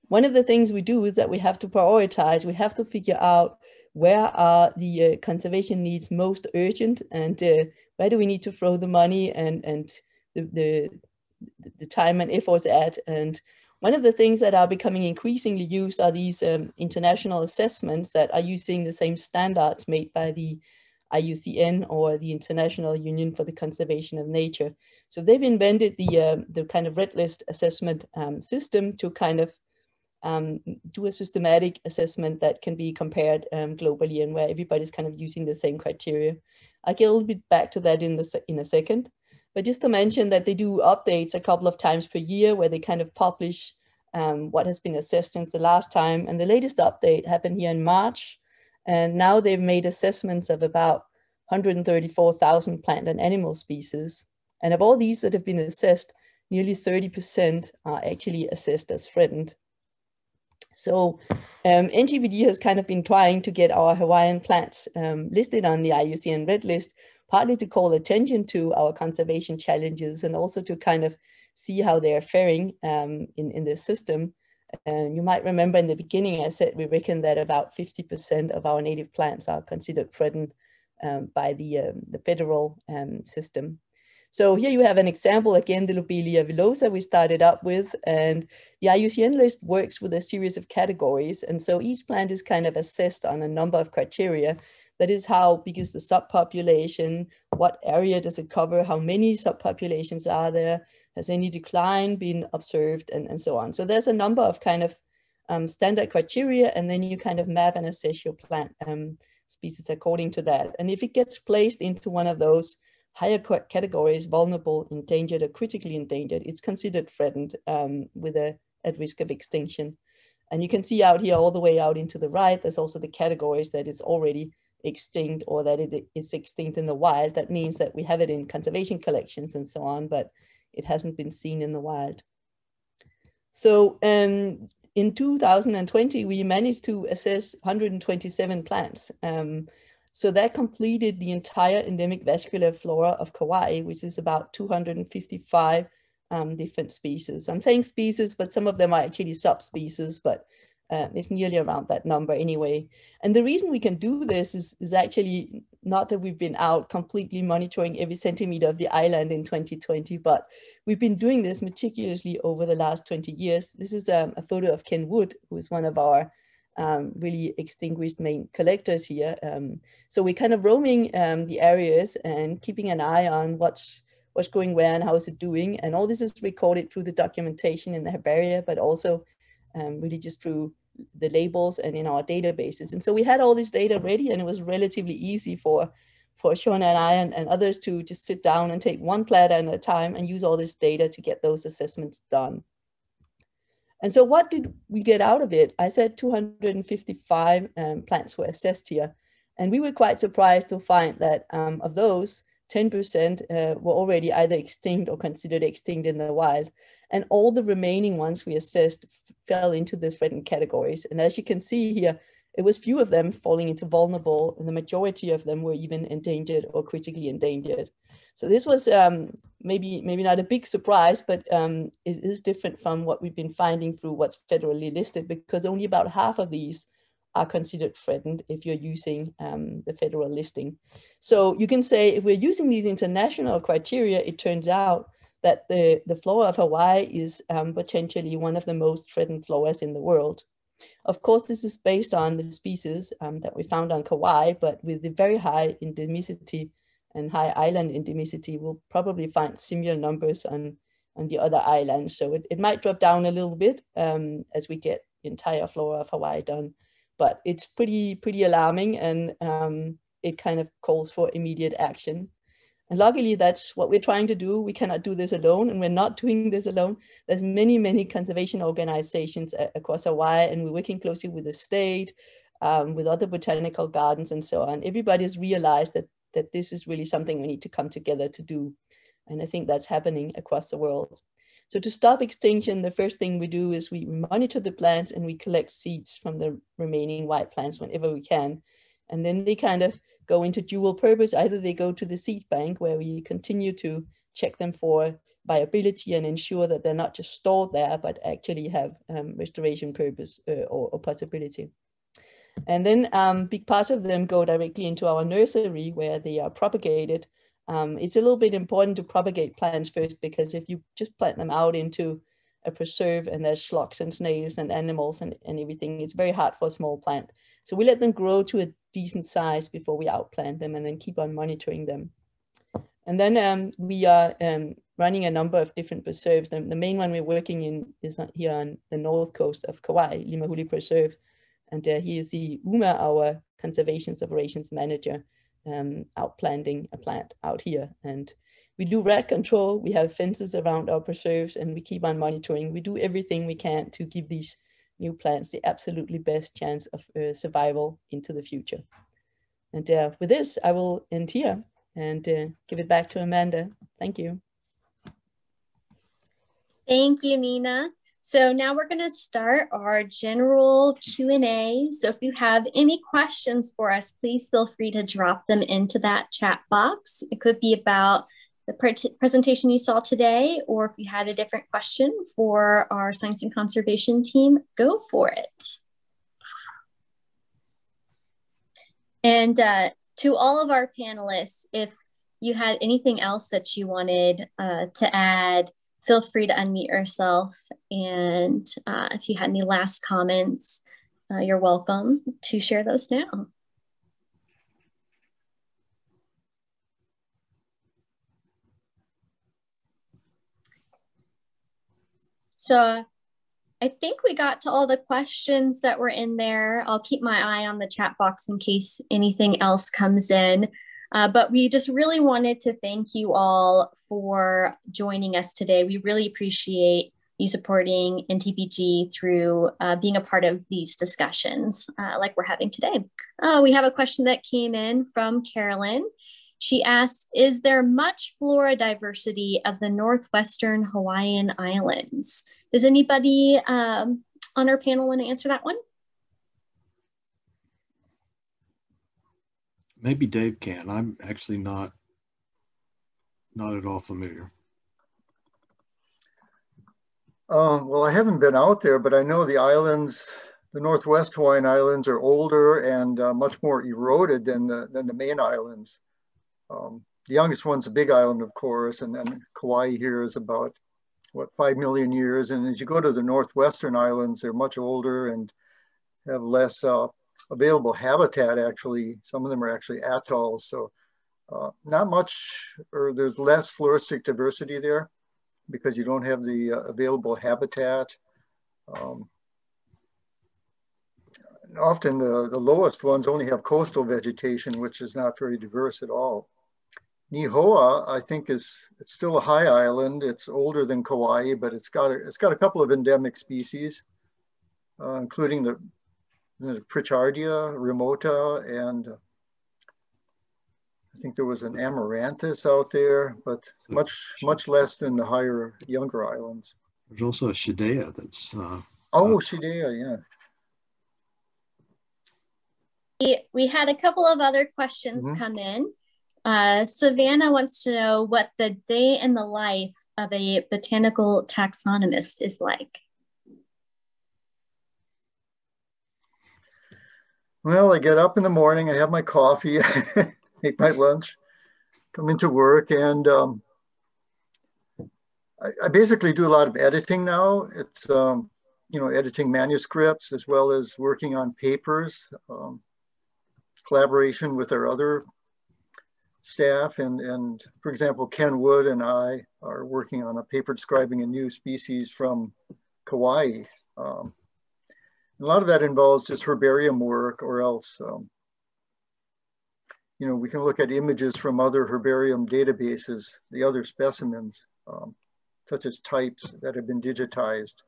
One of the things we do is that we have to prioritize. We have to figure out where are the conservation needs most urgent, and where do we need to throw the money and the time and efforts at. And one of the things that are becoming increasingly used are these international assessments that are using the same standards made by the IUCN or the International Union for the Conservation of Nature. So they've invented the kind of red list assessment system to kind of do a systematic assessment that can be compared globally and where everybody's kind of using the same criteria. I'll get a little bit back to that in a second, but just to mention that they do updates a couple of times per year where they kind of publish what has been assessed since the last time. And the latest update happened here in March. And now they've made assessments of about 134,000 plant and animal species. And of all these that have been assessed, nearly 30% are actually assessed as threatened. So NTBG has kind of been trying to get our Hawaiian plants listed on the IUCN Red List, partly to call attention to our conservation challenges and also to kind of see how they're faring in this system. You might remember in the beginning, I said we reckon that about 50% of our native plants are considered threatened by the federal system. So here you have an example, again, the Lobelia villosa we started up with, and the IUCN list works with a series of categories. And so each plant is kind of assessed on a number of criteria. That is, how big is the subpopulation, what area does it cover, how many subpopulations are there, has any decline been observed, and so on. So there's a number of kind of standard criteria, and then you kind of map and assess your plant species according to that. And if it gets placed into one of those higher categories, vulnerable, endangered, or critically endangered, it's considered threatened at risk of extinction. And you can see out here all the way out into the right, there's also the categories that is already extinct or that it is extinct in the wild. That means that we have it in conservation collections and so on, but it hasn't been seen in the wild. So in 2020, we managed to assess 127 plants. So that completed the entire endemic vascular flora of Kauai, which is about 255 different species. I'm saying species, but some of them are actually subspecies, but it's nearly around that number anyway. And the reason we can do this is actually not that we've been out completely monitoring every centimeter of the island in 2020, but we've been doing this meticulously over the last 20 years. This is a photo of Ken Wood, who is one of our really extinguished main collectors here. So we're kind of roaming the areas and keeping an eye on what's going where and how is it doing. And all this is recorded through the documentation in the herbaria, but also really just through the labels and in our databases. And so we had all this data ready, and it was relatively easy for Shona and I and others to just sit down and take one plant at a time and use all this data to get those assessments done. And so what did we get out of it? I said 255 plants were assessed here. And we were quite surprised to find that of those, 10% were already either extinct or considered extinct in the wild. And all the remaining ones we assessed fell into the threatened categories. And as you can see here, it was few of them falling into vulnerable, and the majority of them were even endangered or critically endangered. So this was maybe not a big surprise, but it is different from what we've been finding through what's federally listed, because only about half of these are considered threatened if you're using the federal listing. So you can say if we're using these international criteria, it turns out that the flora of Hawaii is potentially one of the most threatened floras in the world. Of course, this is based on the species that we found on Kauai, but with the very high endemicity and high island endemicity, we'll probably find similar numbers on the other islands. So it might drop down a little bit as we get the entire flora of Hawaii done, but it's pretty alarming, and it kind of calls for immediate action. And luckily, that's what we're trying to do. We cannot do this alone, and we're not doing this alone. There's many conservation organizations across Hawaii, and we're working closely with the state, with other botanical gardens and so on. Everybody's realized that this is really something we need to come together to do. And I think that's happening across the world. So to stop extinction, the first thing we do is we monitor the plants and we collect seeds from the remaining white plants whenever we can. And then they kind of go into dual purpose. Either they go to the seed bank, where we continue to check them for viability and ensure that they're not just stored there, but actually have restoration purpose or possibility. And then big parts of them go directly into our nursery, where they are propagated. It's a little bit important to propagate plants first, because if you just plant them out into a preserve and there's slugs and snails and animals and everything, it's very hard for a small plant. So we let them grow to a decent size before we outplant them, and then keep on monitoring them. And then we are running a number of different preserves. The main one we're working in is here on the north coast of Kauai, Limahuli Preserve. And here you see Uma, our conservation operations manager, outplanting a plant out here. And we do rat control. We have fences around our preserves, and we keep on monitoring. We do everything we can to give these new plants the absolutely best chance of survival into the future. And with this, I will end here and give it back to Amanda. Thank you. Thank you, Nina. So now we're going to start our general Q&A. So if you have any questions for us, please feel free to drop them into that chat box. It could be about the presentation you saw today, or if you had a different question for our science and conservation team, go for it. And to all of our panelists, if you had anything else that you wanted to add, feel free to unmute yourself. And if you had any last comments, you're welcome to share those now. So I think we got to all the questions that were in there. I'll keep my eye on the chat box in case anything else comes in. But we just really wanted to thank you all for joining us today. We really appreciate you supporting NTBG through being a part of these discussions like we're having today. We have a question that came in from Carolyn. She asks, is there much flora diversity of the Northwestern Hawaiian Islands? Does anybody on our panel want to answer that one? Maybe Dave can. I'm actually not at all familiar. Well, I haven't been out there, but I know the islands, the Northwest Hawaiian Islands, are older and much more eroded than the main islands. The youngest one's a Big Island, of course, and then Kauai here is about, what, 5 million years. And as you go to the Northwestern Islands, they're much older and have less available habitat actually. Some of them are actually atolls. So not much, or there's less floristic diversity there because you don't have the available habitat. Often the lowest ones only have coastal vegetation, which is not very diverse at all. Nihoa, I think, it's still a high island. It's older than Kauai, but it's got a couple of endemic species, including the Pritchardia remota, and I think there was an Amaranthus out there, but much less than the higher, younger islands. There's also a Shidea that's... Shidea, yeah. We had a couple of other questions come in. Savannah wants to know what the day in the life of a botanical taxonomist is like. Well, I get up in the morning, I have my coffee, make my lunch, come into work, and I basically do a lot of editing now. It's, editing manuscripts as well as working on papers, collaboration with our other staff. And for example, Ken Wood and I are working on a paper describing a new species from Kauai. A lot of that involves just herbarium work, or else, we can look at images from other herbarium databases, the other specimens, such as types that have been digitized.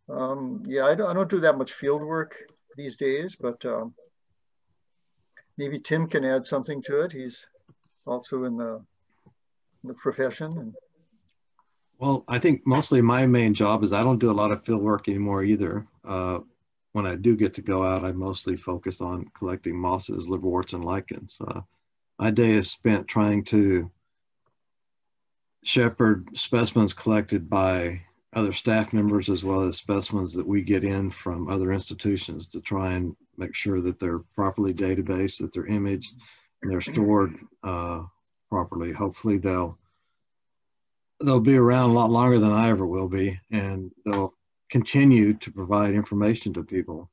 I don't do that much field work these days, but maybe Tim can add something to it. He's also in the profession. And well, I think mostly my main job is I don't do a lot of field work anymore either. When I do get to go out, I mostly focus on collecting mosses, liverworts, and lichens. My day is spent trying to shepherd specimens collected by other staff members, as well as specimens that we get in from other institutions, to try and make sure that they're properly databased, that they're imaged, and they're stored properly. Hopefully they'll be around a lot longer than I ever will be, and they'll continue to provide information to people.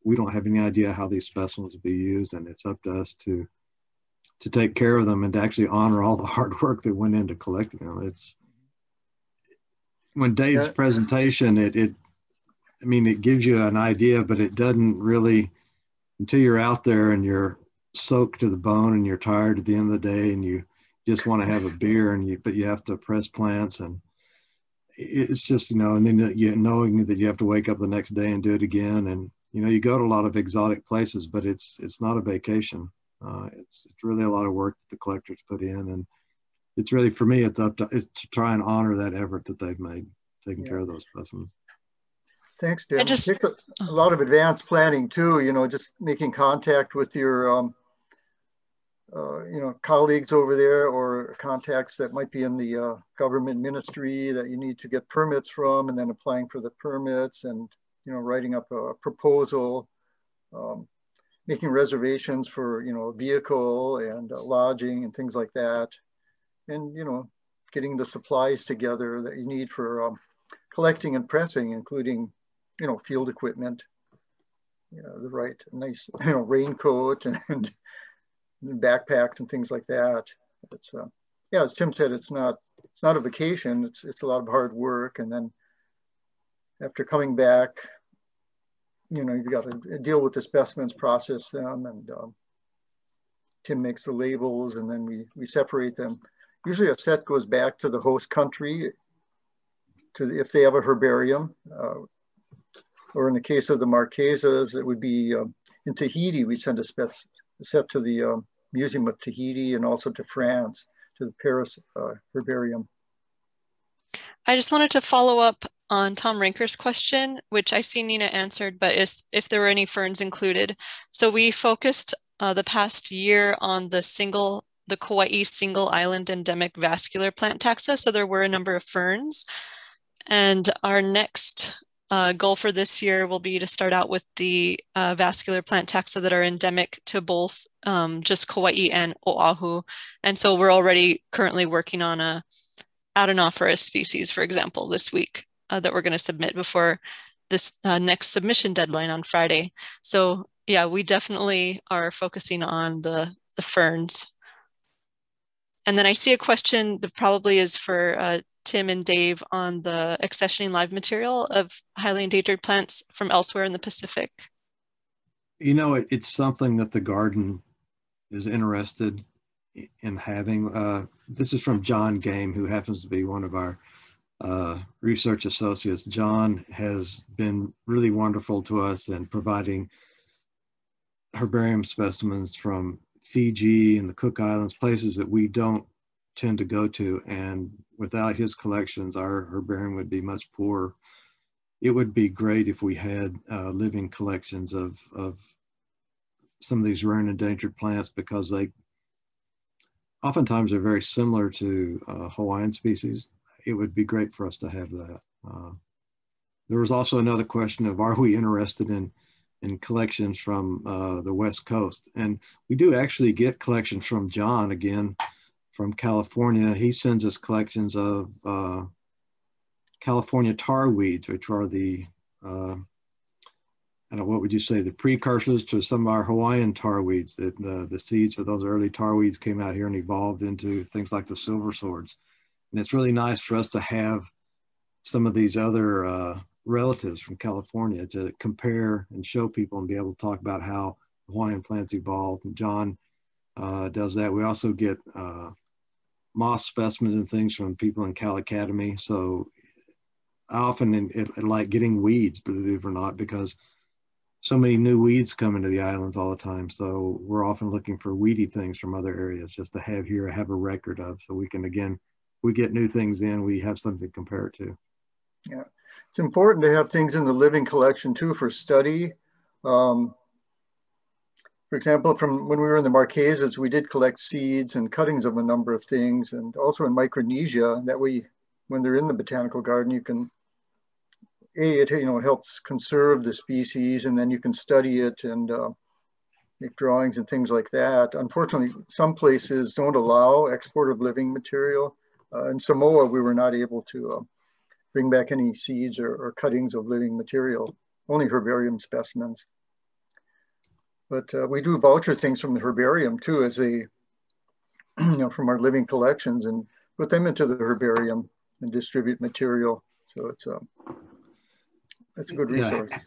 We don't have any idea how these specimens will be used, and it's up to us to take care of them and to actually honor all the hard work that went into collecting them. It's when Dave's presentation, it gives you an idea, but it doesn't really, until you're out there and you're soaked to the bone and you're tired at the end of the day and you just want to have a beer, but you have to press plants, and it's just, and then knowing that you have to wake up the next day and do it again. And, you go to a lot of exotic places, but it's not a vacation. It's really a lot of work that the collectors put in. And it's really, for me, it's to try and honor that effort that they've made, taking care of those specimens. Thanks, Tim. It takes a lot of advanced planning too, just making contact with your, colleagues over there, or contacts that might be in the government ministry that you need to get permits from, and then applying for the permits, and, writing up a proposal, making reservations for, a vehicle and lodging and things like that. And, getting the supplies together that you need for collecting and pressing, including, field equipment, the right, nice, raincoat and backpacks and things like that. It's, as Tim said, it's not a vacation. It's a lot of hard work. And then after coming back, you've got to deal with the specimens, process them, and Tim makes the labels, and then we separate them. Usually a set goes back to the host country if they have a herbarium, or in the case of the Marquesas, it would be in Tahiti. We send a set to the Museum of Tahiti, and also to France, to the Paris Herbarium. I just wanted to follow up on Tom Rinker's question, which I see Nina answered, but if there were any ferns included. So we focused the past year on the Kauai single island endemic vascular plant taxa. So there were a number of ferns. And our next goal for this year will be to start out with the vascular plant taxa that are endemic to both just Kauai and Oahu. And so we're already currently working on a Adenophoros species, for example, this week that we're going to submit before this next submission deadline on Friday. So yeah, we definitely are focusing on the ferns. And then I see a question that probably is for Tim and Dave on the accessioning live material of highly endangered plants from elsewhere in the Pacific. You know, it's something that the garden is interested in having. This is from John Game, who happens to be one of our research associates. John has been really wonderful to us in providing herbarium specimens from Fiji and the Cook Islands, places that we don't tend to go to. And without his collections, our herbarium would be much poorer. It would be great if we had living collections of some of these rare and endangered plants, because they oftentimes are very similar to Hawaiian species. It would be great for us to have that. There was also another question of, are we interested in collections from the West Coast? And we do actually get collections from John, again, from California. He sends us collections of California tarweeds, which are the, I don't know, what would you say, the precursors to some of our Hawaiian tarweeds. That the seeds of those early tarweeds came out here and evolved into things like the silver swords. And it's really nice for us to have some of these other relatives from California to compare and show people and be able to talk about how Hawaiian plants evolved. And John does that. We also get moss specimens and things from people in Cal Academy. So I often like getting weeds, believe it or not, because so many new weeds come into the islands all the time. So we're often looking for weedy things from other areas just to have here, have a record of, so we can, again, we get new things in, we have something to compare it to. Yeah, it's important to have things in the living collection too for study. For example, from when we were in the Marquesas, we did collect seeds and cuttings of a number of things, and also in Micronesia. That way, when they're in the botanical garden, you can, it helps conserve the species, and then you can study it and make drawings and things like that. Unfortunately, some places don't allow export of living material. In Samoa, we were not able to bring back any seeds or cuttings of living material, only herbarium specimens. But we do voucher things from the herbarium too, as they, from our living collections, and put them into the herbarium and distribute material. So it's a good resource. Yeah,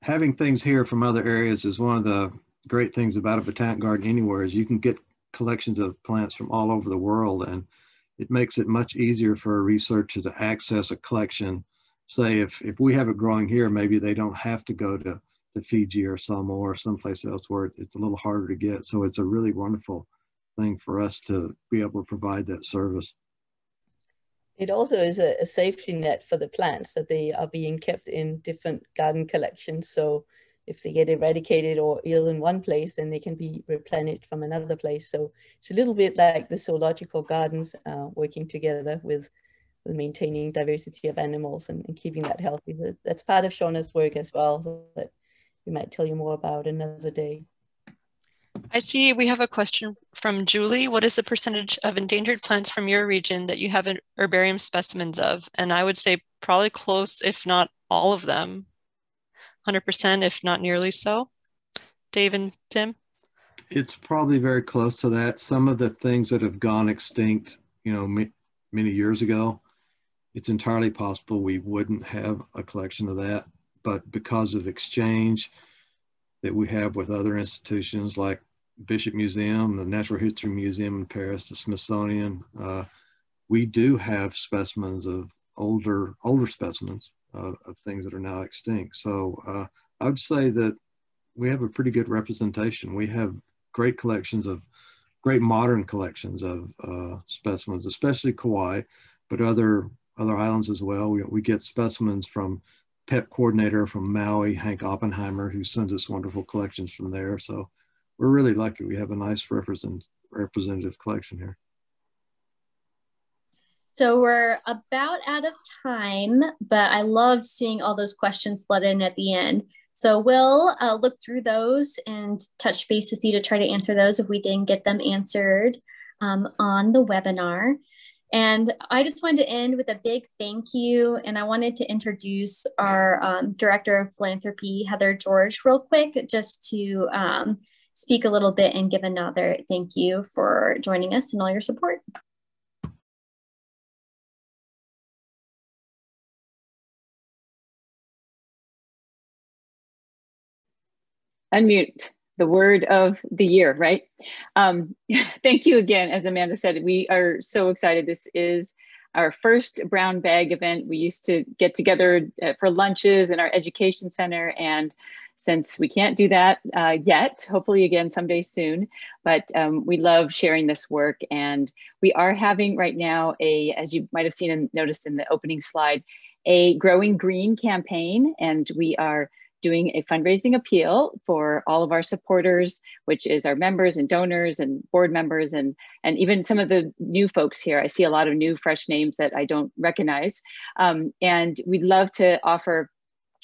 having things here from other areas is one of the great things about a botanic garden anywhere, is you can get collections of plants from all over the world, and it makes it much easier for a researcher to access a collection. Say if we have it growing here, maybe they don't have to go to Fiji or Samoa or someplace else where it's a little harder to get. So it's a really wonderful thing for us to be able to provide that service. It also is a safety net for the plants, that they are being kept in different garden collections. So if they get eradicated or ill in one place, then they can be replenished from another place. So it's a little bit like the zoological gardens working together with maintaining diversity of animals and keeping that healthy. So that's part of Shauna's work as well, that we might tell you more about another day. I see we have a question from Julie. What is the percentage of endangered plants from your region that you have herbarium specimens of? And I would say probably close, if not all of them, 100%, if not nearly so. Dave and Tim? It's probably very close to that. Some of the things that have gone extinct, many years ago, it's entirely possible we wouldn't have a collection of that. But because of exchange that we have with other institutions like Bishop Museum, the Natural History Museum in Paris, the Smithsonian, we do have specimens of older specimens of things that are now extinct. So I would say that we have a pretty good representation. We have great modern collections of specimens, especially Kauai, but other islands as well. We get specimens from pet coordinator from Maui, Hank Oppenheimer, who sends us wonderful collections from there. So we're really lucky. We have a nice representative collection here. So we're about out of time, but I loved seeing all those questions flood in at the end. So we'll look through those and touch base with you to try to answer those if we didn't get them answered on the webinar. And I just wanted to end with a big thank you. And I wanted to introduce our Director of Philanthropy, Heather George, real quick, just to speak a little bit and give another thank you for joining us and all your support. Unmute, the word of the year, right? Thank you again. As Amanda said, we are so excited. This is our first brown bag event. We used to get together for lunches in our education center, and since we can't do that yet, hopefully again someday soon, but we love sharing this work. And we are having right now as you might have seen and noticed in the opening slide, a Growing Green campaign, and we are doing a fundraising appeal for all of our supporters, which is our members and donors and board members and even some of the new folks here. I see a lot of new fresh names that I don't recognize. And we'd love to offer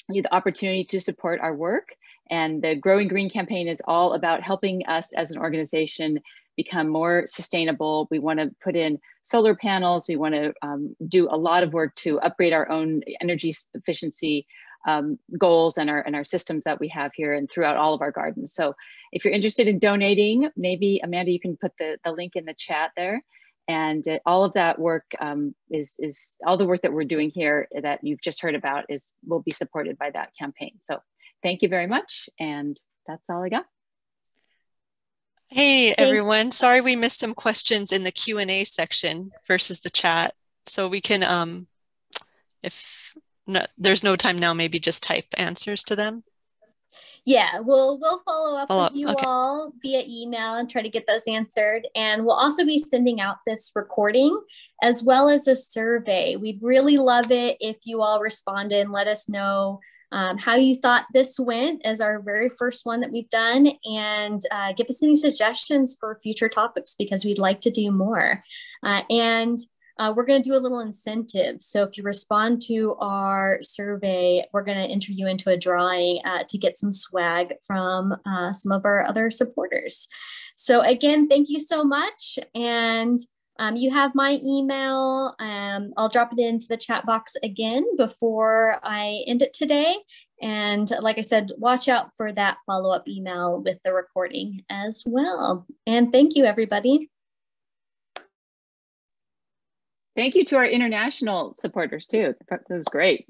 you the opportunity to support our work. And the Growing Green campaign is all about helping us as an organization become more sustainable. We want to put in solar panels. We want to do a lot of work to upgrade our own energy efficiency goals and our systems that we have here and throughout all of our gardens. So if you're interested in donating, maybe Amanda, you can put the link in the chat there. And all of that work is all the work that we're doing here that you've just heard about will be supported by that campaign. So thank you very much. And that's all I got. Hey, everyone. Sorry we missed some questions in the Q&A section versus the chat. So we can, if there's no time now, maybe just type answers to them. Yeah, we'll follow up with you all via email and try to get those answered. And we'll also be sending out this recording as well as a survey. We'd really love it if you all responded and let us know how you thought this went as our very first one that we've done, and give us any suggestions for future topics because we'd like to do more. We're going to do a little incentive. So if you respond to our survey, we're going to enter you into a drawing to get some swag from some of our other supporters. So again, thank you so much. And you have my email. I'll drop it into the chat box again before I end it today. And like I said, watch out for that follow-up email with the recording as well. And thank you, everybody. Thank you to our international supporters too. That was great.